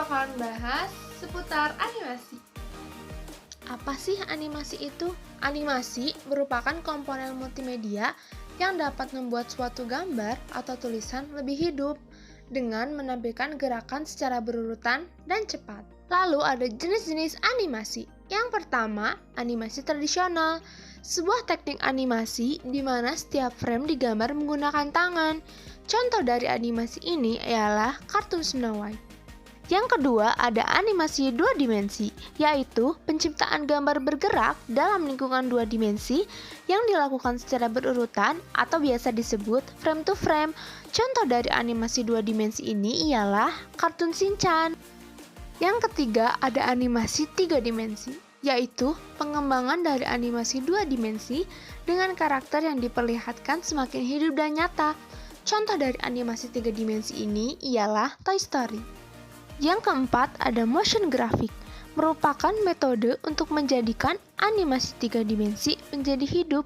bakalan bahas seputar animasi. Apa sih animasi itu? Animasi merupakan komponen multimedia yang dapat membuat suatu gambar atau tulisan lebih hidup dengan menampilkan gerakan secara berurutan dan cepat. Lalu ada jenis-jenis animasi. Yang pertama, animasi tradisional. Sebuah teknik animasi di mana setiap frame digambar menggunakan tangan. Contoh dari animasi ini ialah kartun Snow White. Yang kedua, ada animasi dua dimensi, yaitu penciptaan gambar bergerak dalam lingkungan dua dimensi yang dilakukan secara berurutan atau biasa disebut frame to frame. Contoh dari animasi dua dimensi ini ialah kartun Shinchan. Yang ketiga, ada animasi tiga dimensi, yaitu pengembangan dari animasi dua dimensi dengan karakter yang diperlihatkan semakin hidup dan nyata. Contoh dari animasi tiga dimensi ini ialah Toy Story. Yang keempat, ada motion graphic, merupakan metode untuk menjadikan animasi tiga dimensi menjadi hidup.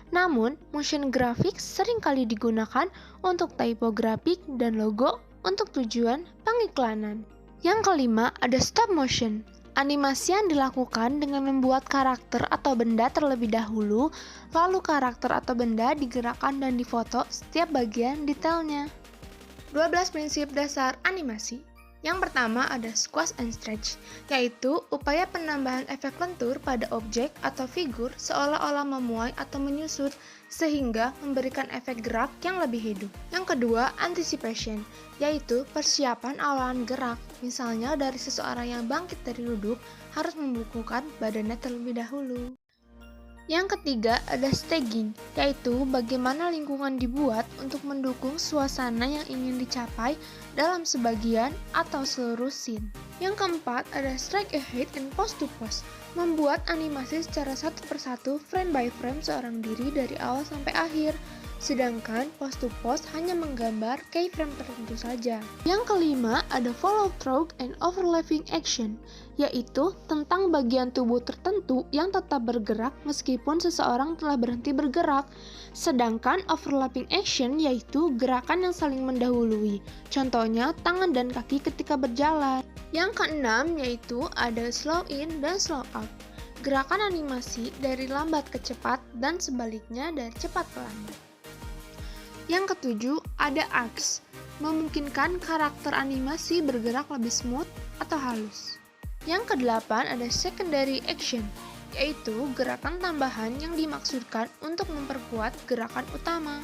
Namun, motion graphic seringkali digunakan untuk typografik dan logo untuk tujuan pengiklanan. Yang kelima, ada stop motion. Animasi yang dilakukan dengan membuat karakter atau benda terlebih dahulu, lalu karakter atau benda digerakkan dan difoto setiap bagian detailnya. 12 prinsip dasar animasi. Yang pertama ada squash and stretch, yaitu upaya penambahan efek lentur pada objek atau figur seolah-olah memuai atau menyusut sehingga memberikan efek gerak yang lebih hidup. Yang kedua, anticipation, yaitu persiapan awalan gerak. Misalnya dari seseorang yang bangkit dari duduk harus membukukan badannya terlebih dahulu. Yang ketiga ada staging, yaitu bagaimana lingkungan dibuat untuk mendukung suasana yang ingin dicapai dalam sebagian atau seluruh scene. Yang keempat ada strike ahead and pose to pose, membuat animasi secara satu persatu frame by frame seorang diri dari awal sampai akhir. Sedangkan pose to pose hanya menggambar keyframe tertentu saja. Yang kelima ada follow through and overlapping action, yaitu tentang bagian tubuh tertentu yang tetap bergerak meskipun seseorang telah berhenti bergerak. Sedangkan overlapping action yaitu gerakan yang saling mendahului, contohnya tangan dan kaki ketika berjalan. Yang keenam yaitu ada slow in dan slow out, gerakan animasi dari lambat ke cepat dan sebaliknya dari cepat ke lambat. Yang ketujuh, ada arcs, memungkinkan karakter animasi bergerak lebih smooth atau halus. Yang kedelapan, ada secondary action, yaitu gerakan tambahan yang dimaksudkan untuk memperkuat gerakan utama.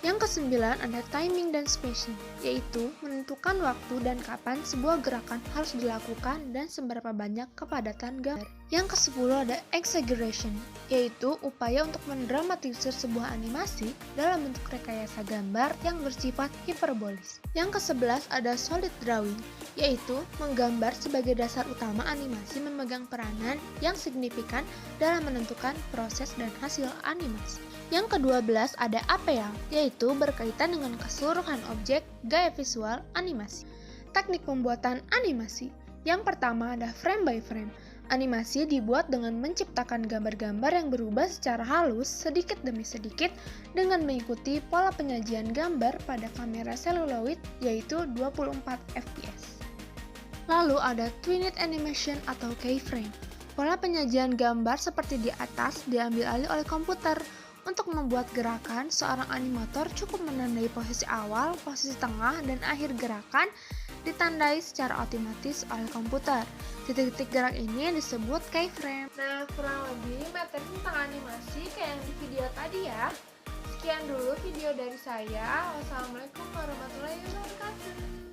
Yang kesembilan, ada timing dan spacing, yaitu menentukan waktu dan kapan sebuah gerakan harus dilakukan dan seberapa banyak kepadatan gambar. Yang kesepuluh ada exaggeration, yaitu upaya untuk mendramatisir sebuah animasi dalam bentuk rekayasa gambar yang bersifat hiperbolis. Yang kesebelas ada solid drawing, yaitu menggambar sebagai dasar utama animasi memegang peranan yang signifikan dalam menentukan proses dan hasil animasi. Yang ke-12 ada APL, yaitu berkaitan dengan keseluruhan objek, gaya visual, animasi. Teknik pembuatan animasi. Yang pertama ada frame by frame. Animasi dibuat dengan menciptakan gambar-gambar yang berubah secara halus sedikit demi sedikit dengan mengikuti pola penyajian gambar pada kamera seluloid yaitu 24 fps. Lalu ada twined animation atau keyframe. Pola penyajian gambar seperti di atas diambil alih oleh komputer. Untuk membuat gerakan, seorang animator cukup menandai posisi awal, posisi tengah, dan akhir gerakan ditandai secara otomatis oleh komputer. Titik-titik gerak ini disebut keyframe. Nah, kurang lebih materi tentang animasi kayak yang di video tadi ya. Sekian dulu video dari saya. Wassalamualaikum warahmatullahi wabarakatuh.